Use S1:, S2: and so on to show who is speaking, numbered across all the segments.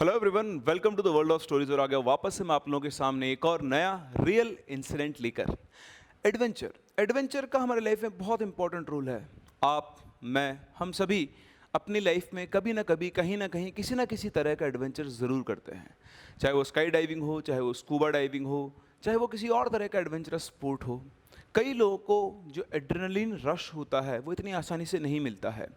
S1: Hello everyone, welcome to the world of stories. और आ गया वापस से मैं आप लोगों के सामने एक और नया रियल इंसिडेंट लेकर। एडवेंचर एडवेंचर का हमारे लाइफ में बहुत इंपॉर्टेंट रोल है। आप, मैं, हम सभी अपनी लाइफ में कभी ना कभी, कहीं ना कहीं, किसी ना किसी तरह का एडवेंचर ज़रूर करते हैं। चाहे वो स्काई डाइविंग हो, चाहे वो स्कूबा डाइविंग हो, चाहे वो किसी और तरह का एडवेंचरस स्पोर्ट हो। कई लोगों को जो एड्रेनलिन रश होता है वो इतनी आसानी से नहीं मिलता है,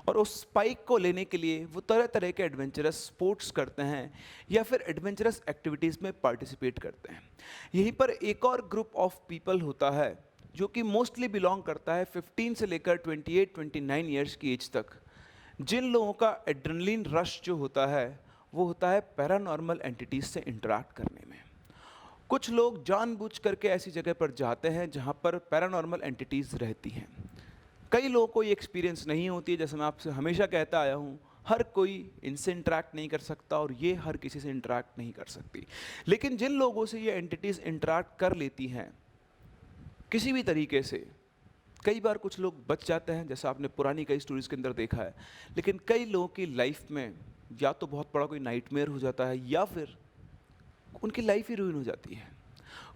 S1: और उस स्पाइक को लेने के लिए वो तरह तरह के एडवेंचरस स्पोर्ट्स करते हैं या फिर एडवेंचरस एक्टिविटीज़ में पार्टिसिपेट करते हैं। यहीं पर एक और ग्रुप ऑफ पीपल होता है जो कि मोस्टली बिलोंग करता है 15 से लेकर 28-29 ईयर्स की एज तक। जिन लोगों का एड्रेनलिन रश जो होता है वो होता है पैरानॉर्मल एंटिटीज़ से इंटरैक्ट करने में। कुछ लोग जानबूझ करके ऐसी जगह पर जाते हैं जहाँ पर पैरानॉर्मल एंटिटीज़ रहती हैं। कई लोगों को ये एक्सपीरियंस नहीं होती है। जैसे मैं आपसे हमेशा कहता आया हूँ, हर कोई इनसे इंटरैक्ट नहीं कर सकता और ये हर किसी से इंटरैक्ट नहीं कर सकती। लेकिन जिन लोगों से ये एंटिटीज़ इंटरैक्ट कर लेती हैं किसी भी तरीके से, कई बार कुछ लोग बच जाते हैं, जैसा आपने पुरानी कई स्टोरीज़ के अंदर देखा है। लेकिन कई लोगों की लाइफ में या तो बहुत बड़ा कोई नाइटमेयर हो जाता है या फिर उनकी लाइफ ही रुइन हो जाती है।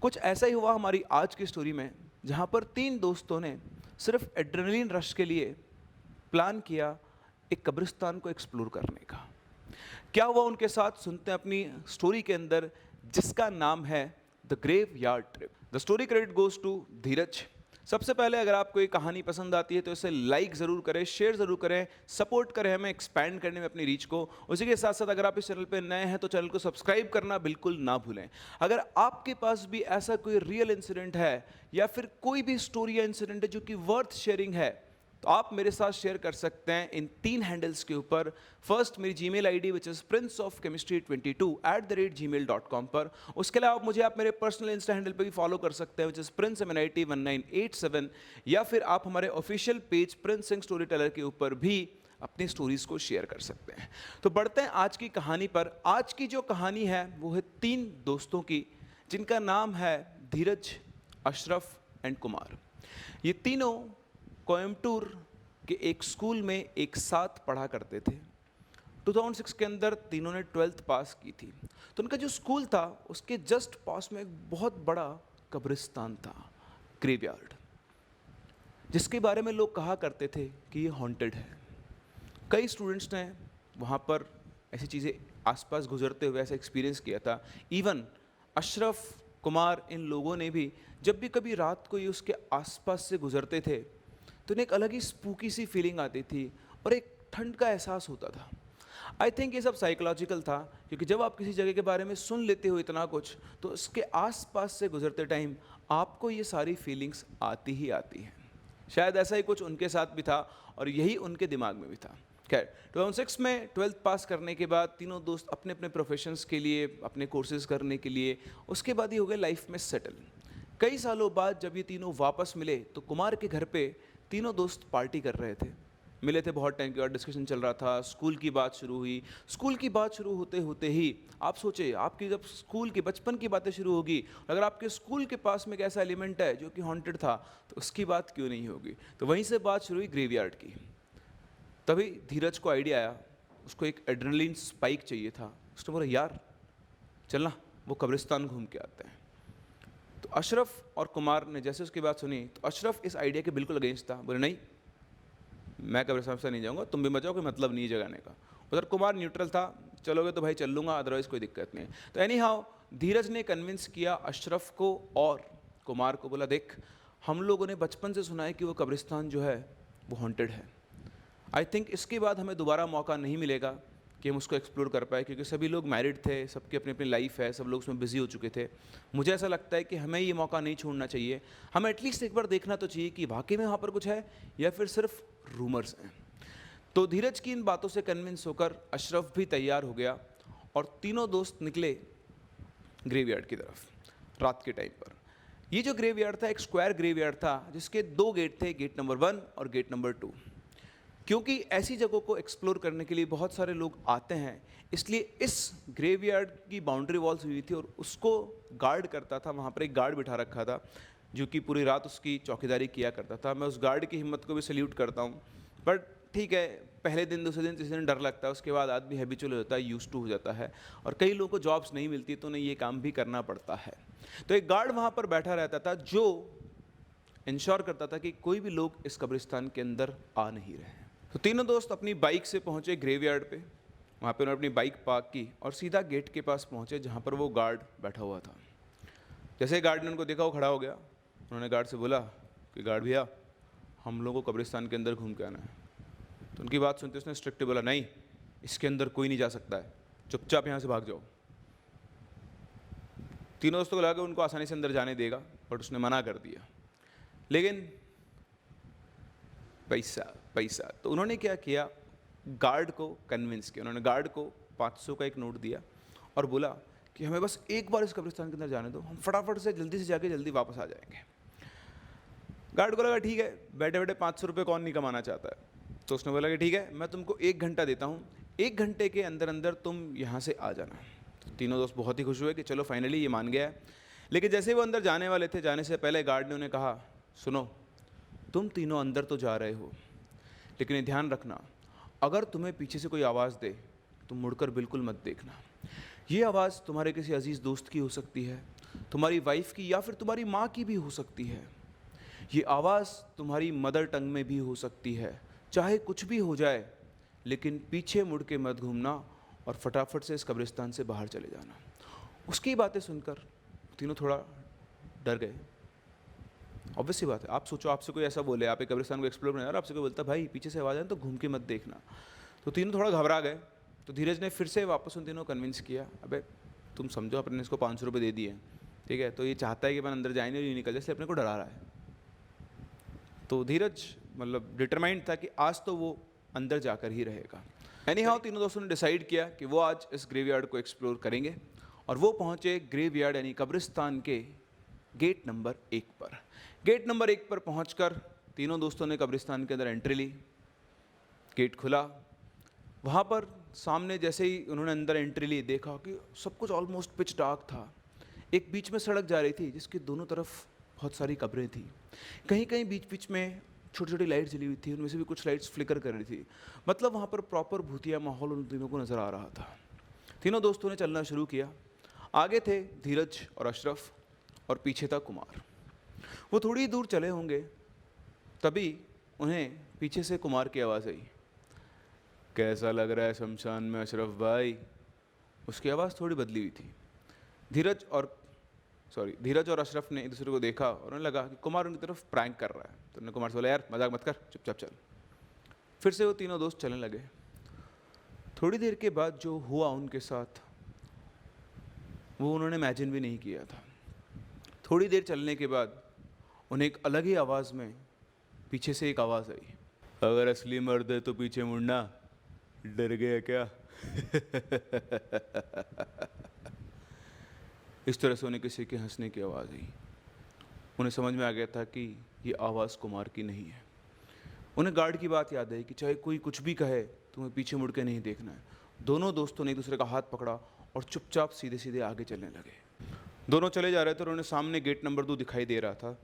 S1: कुछ ऐसा ही हुआ हमारी आज की स्टोरी में, जहाँ पर 3 दोस्तों ने सिर्फ एड्रेनलिन रश के लिए प्लान किया एक कब्रिस्तान को एक्सप्लोर करने का। क्या हुआ उनके साथ, सुनते हैं अपनी स्टोरी के अंदर, जिसका नाम है the graveyard trip. The story credit goes to Dheeraj. सबसे पहले, अगर आपको ये कहानी पसंद आती है तो इसे लाइक ज़रूर करें, शेयर ज़रूर करें, सपोर्ट करें हमें एक्सपैंड करने में अपनी रीच को। उसी के साथ साथ अगर आप इस चैनल पे नए हैं तो चैनल को सब्सक्राइब करना बिल्कुल ना भूलें। अगर आपके पास भी ऐसा कोई रियल इंसिडेंट है या फिर कोई भी स्टोरी या इंसिडेंट है जो कि वर्थ शेयरिंग है, तो आप मेरे साथ शेयर कर सकते हैं इन 3 हैंडल्स के ऊपर। फर्स्ट, मेरी Gmail ID which is princeofchemistry22@gmail.com पर। उसके अलावा मुझे आप मेरे पर्सनल इंस्टा हैंडल पे भी फॉलो कर सकते हैं विच इज़ princeMNIT1987, या फिर आप हमारे official page Prince Singh story teller के ऊपर भी अपनी स्टोरीज़ को शेयर कर सकते हैं। तो बढ़ते हैं आज की कहानी पर। आज की जो कहानी है वो है 3 दोस्तों की, जिनका नाम है धीरज, अशरफ एंड कुमार। ये तीनों कोयम्बटूर के एक स्कूल में एक साथ पढ़ा करते थे। 2006 के अंदर तीनों ने 12th पास की थी। तो उनका जो स्कूल था उसके जस्ट पास में एक बहुत बड़ा कब्रिस्तान था, ग्रेवयार्ड, जिसके बारे में लोग कहा करते थे कि ये हॉन्टेड है। कई स्टूडेंट्स ने वहाँ पर ऐसी चीज़ें आसपास गुजरते हुए ऐसा एक्सपीरियंस किया था। इवन अशरफ, कुमार, इन लोगों ने भी जब भी कभी रात को ये उसके आसपास से गुजरते थे तो उन्हें एक अलग ही स्पूकी सी फीलिंग आती थी और एक ठंड का एहसास होता था। आई थिंक ये सब साइकोलॉजिकल था, क्योंकि जब आप किसी जगह के बारे में सुन लेते हो इतना कुछ, तो उसके आसपास से गुजरते टाइम आपको ये सारी फीलिंग्स आती ही आती हैं। शायद ऐसा ही कुछ उनके साथ भी था और यही उनके दिमाग में भी था। खैर, 2006 में 12th पास करने के बाद तीनों दोस्त अपने अपने प्रोफेशंस के लिए, अपने कोर्सेज करने के लिए, उसके बाद ही हो गए लाइफ में सेटल। कई सालों बाद जब ये तीनों वापस मिले तो कुमार के घर पे तीनों दोस्त पार्टी कर रहे थे। मिले थे, बहुत टाइम के बाद डिस्कशन चल रहा था, स्कूल की बात शुरू हुई। स्कूल की बात शुरू होते होते ही आप सोचे, आपकी जब स्कूल की बचपन की बातें शुरू होगी, अगर आपके स्कूल के पास में एक ऐसा एलिमेंट है जो कि हॉन्टेड था तो उसकी बात क्यों नहीं होगी। तो वहीं से बात शुरू हुई ग्रेवयार्ड की। तभी धीरज को आइडिया आया, उसको एक एड्रेनलिन स्पाइक चाहिए था। उसने बोला, यार चलना वो कब्रिस्तान घूम के आते हैं। तो अशरफ और कुमार ने जैसे उसकी बात सुनी तो अशरफ इस आइडिया के बिल्कुल अगेंस्ट था। बोले, नहीं, मैं कब्रिस्तान से नहीं जाऊंगा, तुम भी मत जाओ, कोई मतलब नहीं है जगाने का। उधर कुमार न्यूट्रल था, चलोगे तो भाई चल लूँगा, अदरवाइज़ कोई दिक्कत नहीं है। तो एनी हाउ धीरज ने कन्विंस किया अशरफ को और कुमार को। बोला, देख, हम लोगों ने बचपन से सुना है कि वो कब्रिस्तान जो है वो हॉन्टेड है। आई थिंक इसके बाद हमें दोबारा मौका नहीं मिलेगा कि हम उसको एक्सप्लोर कर पाए, क्योंकि सभी लोग मैरिड थे, सबकी अपनी अपनी लाइफ है, सब लोग उसमें बिजी हो चुके थे। मुझे ऐसा लगता है कि हमें ये मौका नहीं छोड़ना चाहिए। हमें एटलीस्ट एक बार देखना तो चाहिए कि वाकई में वहाँ पर कुछ है या फिर सिर्फ रूमर्स हैं। तो धीरज की इन बातों से कन्विंस होकर अशरफ भी तैयार हो गया और तीनों दोस्त निकले ग्रेवयार्ड की तरफ रात के टाइम पर। ये जो ग्रेवयार्ड था एक स्क्वायर ग्रेवयार्ड था, जिसके 2 गेट थे, गेट नंबर 1 और गेट नंबर 2। क्योंकि ऐसी जगहों को एक्सप्लोर करने के लिए बहुत सारे लोग आते हैं, इसलिए इस ग्रेवयार्ड की बाउंड्री वॉल्स हुई थी और उसको गार्ड करता था। वहाँ पर एक गार्ड बिठा रखा था जो कि पूरी रात उसकी चौकीदारी किया करता था। मैं उस गार्ड की हिम्मत को भी सैल्यूट करता हूँ। बट ठीक है, पहले दिन, दूसरे दिन, तीसरे दिन डर लगता है, उसके बाद आदमी हैबिचुअल हो जाता है, यूज्ड टू हो जाता है। और कई लोगों को जॉब्स नहीं मिलती तो उन्हें ये काम भी करना पड़ता है। तो एक गार्ड वहाँ पर बैठा रहता था जो इंश्योर करता था कि कोई भी लोग इस कब्रिस्तान के अंदर आ नहीं रहे हैं। तो तीनों दोस्त अपनी बाइक से पहुँचे ग्रेवयार्ड पे। वहाँ पे उन्होंने अपनी बाइक पार्क की और सीधा गेट के पास पहुँचे जहाँ पर वो गार्ड बैठा हुआ था। जैसे गार्ड ने उनको देखा, वो खड़ा हो गया। उन्होंने गार्ड से बोला कि गार्ड भैया, हम लोगों को कब्रिस्तान के अंदर घूम के आना है। तो उनकी बात सुनते उसने स्ट्रिक्टली बोला, नहीं, इसके अंदर कोई नहीं जा सकता है, चुपचाप यहाँ से भाग जाओ। तीनों दोस्तों को लगा कि उनको आसानी से अंदर जाने देगा, बट उसने मना कर दिया। लेकिन पैसा पैसा, तो उन्होंने क्या किया, गार्ड को कन्विंस किया। उन्होंने गार्ड को 500 का एक नोट दिया और बोला कि हमें बस एक बार इस कब्रिस्तान के अंदर जाने दो, हम फटाफट से जल्दी जाके जल्दी वापस आ जाएंगे। गार्ड को लगा ठीक है, बैठे बैठे 500 रुपये कौन नहीं कमाना चाहता है। तो उसने बोला कि ठीक है, मैं तुमको 1 घंटा देता हूँ, 1 घंटे के अंदर अंदर तुम यहाँ से आ जाना। तो तीनों दोस्त बहुत ही खुश हुए कि चलो फाइनली ये मान गया है। लेकिन जैसे ही वो अंदर जाने वाले थे, जाने से पहले गार्ड ने उन्हें कहा, सुनो, तुम तीनों अंदर तो जा रहे हो, लेकिन ये ध्यान रखना, अगर तुम्हें पीछे से कोई आवाज़ दे तो मुड़कर बिल्कुल मत देखना। ये आवाज़ तुम्हारे किसी अजीज़ दोस्त की हो सकती है, तुम्हारी वाइफ की, या फिर तुम्हारी माँ की भी हो सकती है। ये आवाज़ तुम्हारी मदर टंग में भी हो सकती है। चाहे कुछ भी हो जाए, लेकिन पीछे मुड़ के मत घूमना और फटाफट से इस कब्रिस्तान से बाहर चले जाना। उसकी बातें सुनकर तीनों थोड़ा डर गए। ऑब्वियस सी बात है, आप सोचो आपसे कोई ऐसा बोले, आप एक कब्रिस्तान को एक्सप्लोर करने और आपसे कोई बोलता भाई पीछे से आवाज़ आए तो घूम के मत देखना, तो तीनों थोड़ा घबरा गए। तो धीरज ने फिर से वापस उन तीनों को कन्विंस किया, अबे तुम समझो, अपने इसको 500 रुपये दे दिए, ठीक है, तो ये चाहता है कि अपन अंदर जाए नहीं और ये निकल जाए, इसलिए अपने को डरा रहा है। तो धीरज मतलब डिटरमाइंड था कि आज तो वो अंदर जाकर ही रहेगा। एनी हाउ तीनों दोस्तों ने डिसाइड किया कि वो आज इस ग्रेवयार्ड को एक्सप्लोर करेंगे और वो पहुँचे ग्रेवयार्ड यानी कब्रिस्तान के गेट नंबर 1 पर। गेट नंबर 1 पर पहुंचकर तीनों दोस्तों ने कब्रिस्तान के अंदर एंट्री ली। गेट खुला, वहाँ पर सामने जैसे ही उन्होंने अंदर एंट्री ली, देखा कि सब कुछ ऑलमोस्ट पिच डार्क था। एक बीच में सड़क जा रही थी जिसकी दोनों तरफ बहुत सारी कब्रें थी। कहीं कहीं बीच बीच में छोटी छोटी लाइट जली हुई थी, उनमें से भी कुछ लाइट्स फ्लिकर कर रही थी। मतलब वहाँ पर प्रॉपर भूतिया माहौल उन तीनों को नज़र आ रहा था। तीनों दोस्तों ने चलना शुरू किया। आगे थे धीरज और अशरफ और पीछे था कुमार। वो थोड़ी दूर चले होंगे, तभी उन्हें पीछे से कुमार की आवाज़ आई, कैसा लग रहा है शमशान में अशरफ भाई। उसकी आवाज़ थोड़ी बदली हुई थी। धीरज और अशरफ ने एक दूसरे को देखा और उन्हें लगा कि कुमार उनकी तरफ प्रैंक कर रहा है। तो उन्होंने कुमार से बोला, यार मजाक मत कर, चुपचाप चल। फिर से वो तीनों दोस्त चलने लगे। थोड़ी देर के बाद जो हुआ उनके साथ, वो उन्होंने इमेजिन भी नहीं किया था। थोड़ी देर चलने के बाद उन्हें एक अलग ही आवाज़ में पीछे से एक आवाज़ आई, अगर असली मर्द है तो पीछे मुड़ना, डर गया क्या? इस तरह से उन्हें किसी के हंसने की आवाज़ आई। उन्हें समझ में आ गया था कि ये आवाज़ कुमार की नहीं है। उन्हें गार्ड की बात याद आई कि चाहे कोई कुछ भी कहे, तुम्हें पीछे मुड़ के नहीं देखना है। दोनों दोस्तों ने एक दूसरे का हाथ पकड़ा और चुपचाप सीधे सीधे आगे चलने लगे। दोनों चले जा रहे थे और उन्हें सामने गेट नंबर 2 दिखाई दे रहा था।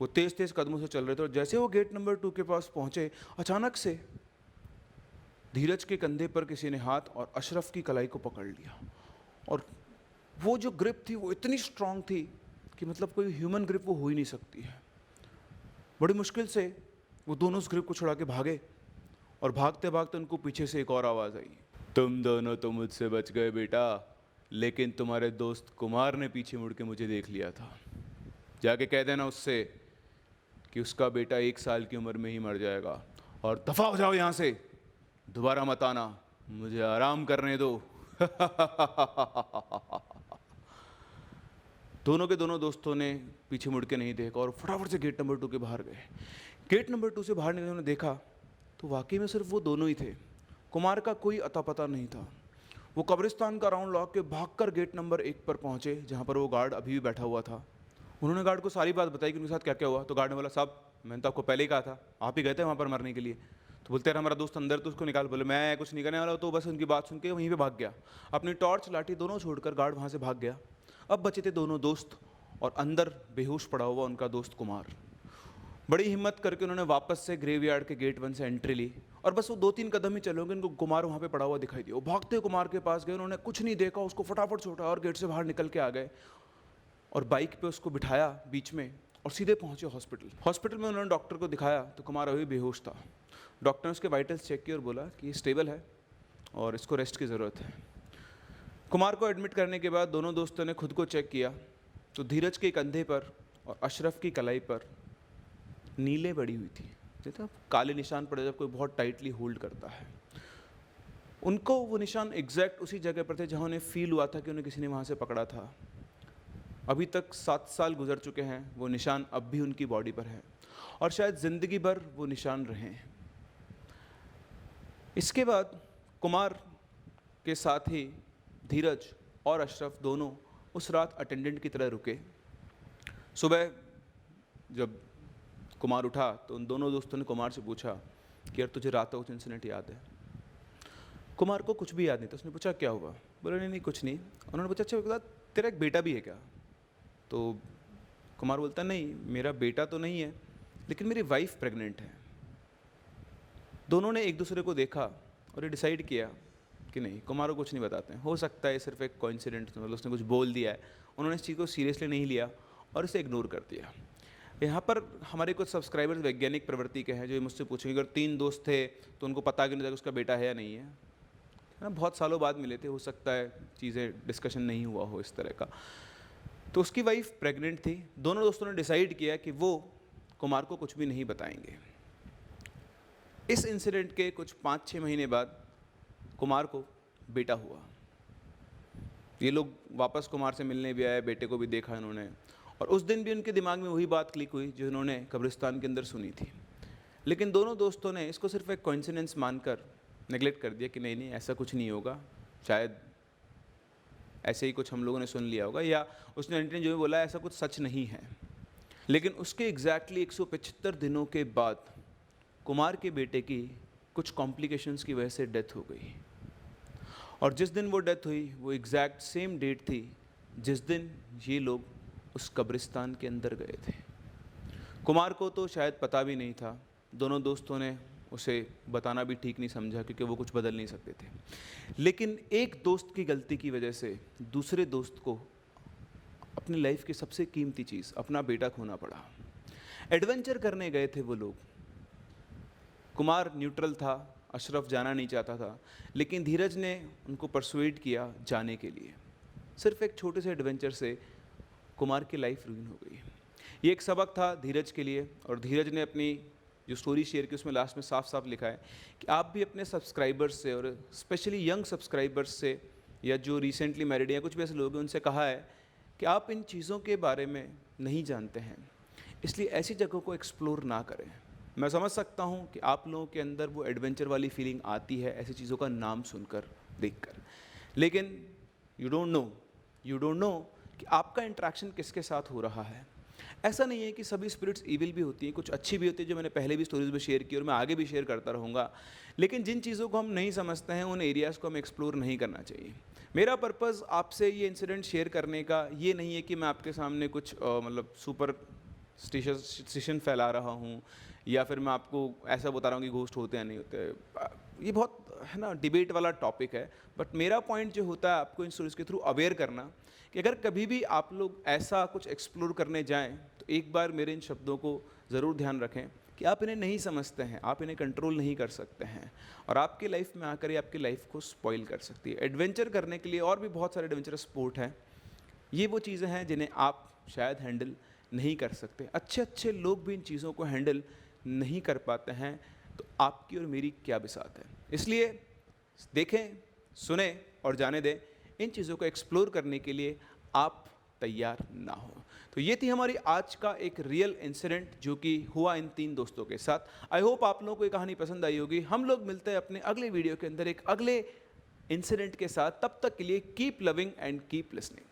S1: वो तेज़ तेज़ कदमों से चल रहे थे और जैसे वो गेट नंबर 2 के पास पहुँचे, अचानक से धीरज के कंधे पर किसी ने हाथ और अशरफ की कलाई को पकड़ लिया। और वो जो ग्रिप थी वो इतनी स्ट्रांग थी कि मतलब कोई ह्यूमन ग्रिप वो हो ही नहीं सकती है। बड़ी मुश्किल से वो दोनों उस ग्रिप को छुड़ा के भागे और भागते भागते उनको पीछे से एक और आवाज़ आई, तुम दोनों तो मुझसे बच गए बेटा, लेकिन तुम्हारे दोस्त कुमार ने पीछे मुड़ के मुझे देख लिया था। जाके कह देना उससे कि उसका बेटा 1 साल की उम्र में ही मर जाएगा और दफा हो जाओ यहाँ से, दोबारा मत आना, मुझे आराम करने दो। दोनों के दोनों दोस्तों ने पीछे मुड़ के नहीं देखा और फटाफट से गेट नंबर 2 के बाहर गए। गेट नंबर 2 से बाहर निकले, उन्होंने देखा तो वाकई में सिर्फ वो दोनों ही थे। कुमार का कोई अता पता नहीं था। वो कब्रिस्तान का राउंड लगा के भागकर गेट नंबर 1 पर पहुंचे, जहां पर वो गार्ड अभी भी बैठा हुआ था। उन्होंने गार्ड को सारी बात बताई कि उनके साथ क्या क्या हुआ। तो गार्ड ने बोला, साहब मैंने तो आपको पहले ही कहा था, आप ही गए थे वहाँ पर मरने के लिए। तो बोलते यार हमारा दोस्त अंदर, तो उसको निकाल। बोले मैं कुछ नहीं करने वाला। तो बस उनकी बात सुन के वहीं पर भाग गया। अपनी टॉर्च लाठी दोनों छोड़कर गार्ड वहाँ से भाग गया। अब बचे थे दोनों दोस्त और अंदर बेहोश पड़ा हुआ उनका दोस्त कुमार। बड़ी हिम्मत करके उन्होंने वापस से ग्रेवयार्ड के गेट 1 से एंट्री ली और बस वो 2-3 कदम ही चले होंगे, उनको कुमार वहाँ पे पड़ा हुआ दिखाई दिया। वो भागते कुमार के पास गए, उन्होंने कुछ नहीं देखा, उसको फटाफट से उठाया और गेट से बाहर निकल के आ गए और बाइक पे उसको बिठाया बीच में और सीधे पहुँचे हॉस्पिटल। हॉस्पिटल में उन्होंने डॉक्टर को दिखाया तो कुमार अभी बेहोश था। डॉक्टर ने उसके वाइटल्स चेक किए और बोला कि ये स्टेबल है और इसको रेस्ट की ज़रूरत है। कुमार को एडमिट करने के बाद दोनों दोस्तों ने खुद को चेक किया तो धीरज के कंधे पर और अशरफ की कलाई पर नीले पड़ी हुई थी, जैसे काले निशान पड़े जब कोई बहुत टाइटली होल्ड करता है। उनको वो निशान एग्जैक्ट उसी जगह पर थे जहाँ उन्हें फील हुआ था कि उन्हें किसी ने वहाँ से पकड़ा था। अभी तक 7 साल गुजर चुके हैं, वो निशान अब भी उनकी बॉडी पर है और शायद ज़िंदगी भर वो निशान रहे। इसके बाद कुमार के साथ ही धीरज और अशरफ दोनों उस रात अटेंडेंट की तरह रुके। सुबह जब कुमार उठा तो उन दोनों दोस्तों ने कुमार से पूछा कि यार तुझे रात का कुछ इंसिडेंट याद है? कुमार को कुछ भी याद नहीं था। उसने पूछा क्या हुआ? बोले नहीं नहीं कुछ नहीं। उन्होंने पूछा अच्छा बता तेरा एक बेटा भी है क्या? तो कुमार बोलता नहीं मेरा बेटा तो नहीं है लेकिन मेरी वाइफ प्रेग्नेंट है। दोनों ने एक दूसरे को देखा और ये डिसाइड किया कि नहीं कुमार को कुछ नहीं बताते हैं, हो सकता है सिर्फ एक कोइंसिडेंट, मतलब उसने कुछ बोल दिया है। उन्होंने इस चीज़ को सीरियसली नहीं लिया और इसे इग्नोर कर दिया। यहाँ पर हमारे कुछ सब्सक्राइबर्स वैज्ञानिक प्रवृत्ति के हैं जो मुझसे पूछेंगे अगर 3 दोस्त थे तो उनको पता क्यों नहीं था कि उसका बेटा है या नहीं है ना। बहुत सालों बाद मिले थे, हो सकता है चीज़ें डिस्कशन नहीं हुआ हो इस तरह का। तो उसकी वाइफ प्रेग्नेंट थी। दोनों दोस्तों ने डिसाइड किया कि वो कुमार को कुछ भी नहीं बताएंगे। इस इंसिडेंट के कुछ 5-6 महीने बाद कुमार को बेटा हुआ। ये लोग वापस कुमार से मिलने भी आए, बेटे को भी देखा इन्होंने और उस दिन भी उनके दिमाग में वही बात क्लिक हुई जो इन्होंने कब्रिस्तान के अंदर सुनी थी। लेकिन दोनों दोस्तों ने इसको सिर्फ एक कोइंसिडेंस मानकर नेगलेक्ट कर दिया कि नहीं नहीं ऐसा कुछ नहीं होगा, शायद ऐसे ही कुछ हम लोगों ने सुन लिया होगा या उसने आंटी ने जो भी बोला ऐसा कुछ सच नहीं है। लेकिन उसके एग्जैक्टली 175 दिनों के बाद कुमार के बेटे की कुछ कॉम्प्लिकेशंस की वजह से डेथ हो गई और जिस दिन वो डेथ हुई वो एग्जैक्ट सेम डेट थी जिस दिन ये लोग उस कब्रिस्तान के अंदर गए थे। कुमार को तो शायद पता भी नहीं था, दोनों दोस्तों ने उसे बताना भी ठीक नहीं समझा क्योंकि वो कुछ बदल नहीं सकते थे। लेकिन एक दोस्त की गलती की वजह से दूसरे दोस्त को अपनी लाइफ की सबसे कीमती चीज़ अपना बेटा खोना पड़ा। एडवेंचर करने गए थे वो लोग। कुमार न्यूट्रल था, अशरफ जाना नहीं चाहता था, लेकिन धीरज ने उनको परसुएड किया जाने के लिए। सिर्फ एक छोटे से एडवेंचर से कुमार की लाइफ रूइन हो गई। ये एक सबक था धीरज के लिए और धीरज ने अपनी जो स्टोरी शेयर की उसमें लास्ट में साफ साफ लिखा है कि आप भी अपने सब्सक्राइबर्स से और स्पेशली यंग सब्सक्राइबर्स से या जो रिसेंटली मैरिड या कुछ भी ऐसे लोग हैं उनसे कहा है कि आप इन चीज़ों के बारे में नहीं जानते हैं, इसलिए ऐसी जगहों को एक्सप्लोर ना करें। मैं समझ सकता हूँ कि आप लोगों के अंदर वो एडवेंचर वाली फीलिंग आती है ऐसी चीज़ों का नाम सुनकर देखकर, लेकिन यू डोंट नो कि आपका इंटरेक्शन किसके साथ हो रहा है। ऐसा नहीं है कि सभी स्पिरिट्स इविल भी होती हैं, कुछ अच्छी भी होती है जो मैंने पहले भी स्टोरीज में शेयर की और मैं आगे भी शेयर करता रहूँगा। लेकिन जिन चीज़ों को हम नहीं समझते हैं उन एरियाज़ को हम एक्सप्लोर नहीं करना चाहिए। मेरा पर्पज़ आपसे ये इंसिडेंट शेयर करने का ये नहीं है कि मैं आपके सामने कुछ मतलब सुपर स्टिशन फैला रहा हूँ या फिर मैं आपको ऐसा बता रहा हूँ कि घोस्ट होते हैं नहीं होते। ये बहुत है ना डिबेट वाला टॉपिक है, बट मेरा पॉइंट जो होता है आपको इन स्टोरीज के थ्रू अवेयर करना कि अगर कभी भी आप लोग ऐसा कुछ एक्सप्लोर करने जाएं तो एक बार मेरे इन शब्दों को ज़रूर ध्यान रखें कि आप इन्हें नहीं समझते हैं, आप इन्हें कंट्रोल नहीं कर सकते हैं और आपकी लाइफ में आकर ये आपकी लाइफ को स्पॉइल कर सकती है। एडवेंचर करने के लिए और भी बहुत सारे एडवेंचरस स्पोर्ट हैं, ये वो चीज़ें हैं जिन्हें आप शायद हैंडल नहीं कर सकते। अच्छे लोग भी इन चीज़ों को हैंडल नहीं कर पाते हैं, तो आपकी और मेरी क्या बिसात है। इसलिए देखें, सुने और जाने दें, इन चीज़ों को एक्सप्लोर करने के लिए आप तैयार ना हो। तो ये थी हमारी आज का एक रियल इंसिडेंट जो कि हुआ इन 3 दोस्तों के साथ। आई होप आप लोगों को ये कहानी पसंद आई होगी। हम लोग मिलते हैं अपने अगले वीडियो के अंदर एक अगले इंसिडेंट के साथ। तब तक के लिए keep loving and keep listening.